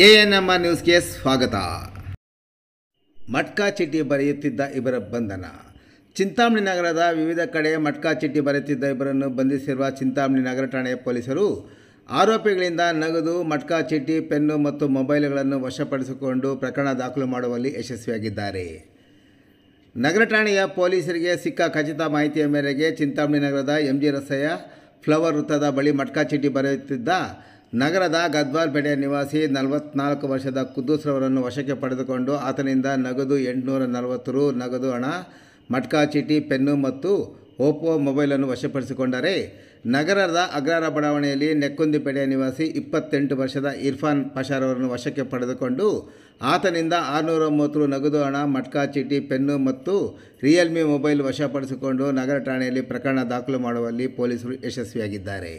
ANMR ನ್ಯೂಸ್ಗೆ ಸ್ವಾಗತ. ಮಟ್ಕಾ ಚೀಟಿ ಬರೆಯುತ್ತಿದ್ದ ಇಬ್ಬರ ಬಂಧನ. ಚಿಂತಾಮಣಿ ನಗರದ ವಿವಿಧ ಕಡೆ ಮಟ್ಕಾ ಚೀಟಿ ಬರೆಯುತ್ತಿದ್ದ ಇಬ್ಬರನ್ನು ಬಂಧಿಸಿರುವ ಚಿಂತಾಮಣಿ ನಗರ ಠಾಣೆಯ ಪೊಲೀಸರು ಆರೋಪಿಗಳಿಂದ ನಗದು, ಮಟ್ಕಾ ಚೀಟಿ, ಪೆನ್ನು ಮತ್ತು ಮೊಬೈಲ್ಗಳನ್ನು ವಶಪಡಿಸಿಕೊಂಡು ಪ್ರಕರಣ ದಾಖಲು ಮಾಡುವಲ್ಲಿ ಯಶಸ್ವಿಯಾಗಿದ್ದಾರೆ. ನಗರ ಠಾಣೆಯ ಪೊಲೀಸರಿಗೆ ಸಿಕ್ಕ ಖಚಿತ ಮಾಹಿತಿಯ ಮೇರೆಗೆ ಚಿಂತಾಮಣಿ ನಗರದ ಎಂಜಿ ರಸ್ತೆಯ ಫ್ಲವರ್ ವೃತ್ತದ ಬಳಿ ಮಟ್ಕಾ ಚೀಟಿ ಬರೆಯುತ್ತಿದ್ದ ನಗರದ ಗದ್ವಾಲ್ ಪೇಟೆಯ ನಿವಾಸಿ 44 ವರ್ಷದ ಕುದ್ದೂಸ್ರವರನ್ನು ವಶಕ್ಕೆ ಪಡೆದುಕೊಂಡು ಆತನಿಂದ ನಗದು 840 ರು, ನಗದು ಹಣ, ಮಟ್ಕಾ ಚೀಟಿ, ಪೆನ್ನು ಮತ್ತು ಓಪೋ ಮೊಬೈಲನ್ನು ವಶಪಡಿಸಿಕೊಂಡರೆ, ನಗರದ ಅಗ್ರಹಾರ ಬಡಾವಣೆಯಲ್ಲಿ ನೆಕ್ಕುಂದಿಪೇಟೆಯ ನಿವಾಸಿ 28 ವರ್ಷದ ಇರ್ಫಾನ್ ಪಾಷಾರವರನ್ನು ವಶಕ್ಕೆ ಪಡೆದುಕೊಂಡು ಆತನಿಂದ 630 ರು ನಗದು ಹಣ, ಮಟ್ಕಾ ಚೀಟಿ, ಪೆನ್ನು ಮತ್ತು ರಿಯಲ್ಮಿ ಮೊಬೈಲ್ ವಶಪಡಿಸಿಕೊಂಡು ನಗರ ಠಾಣೆಯಲ್ಲಿ ಪ್ರಕರಣ ದಾಖಲು ಮಾಡುವಲ್ಲಿ ಪೊಲೀಸರು ಯಶಸ್ವಿಯಾಗಿದ್ದಾರೆ.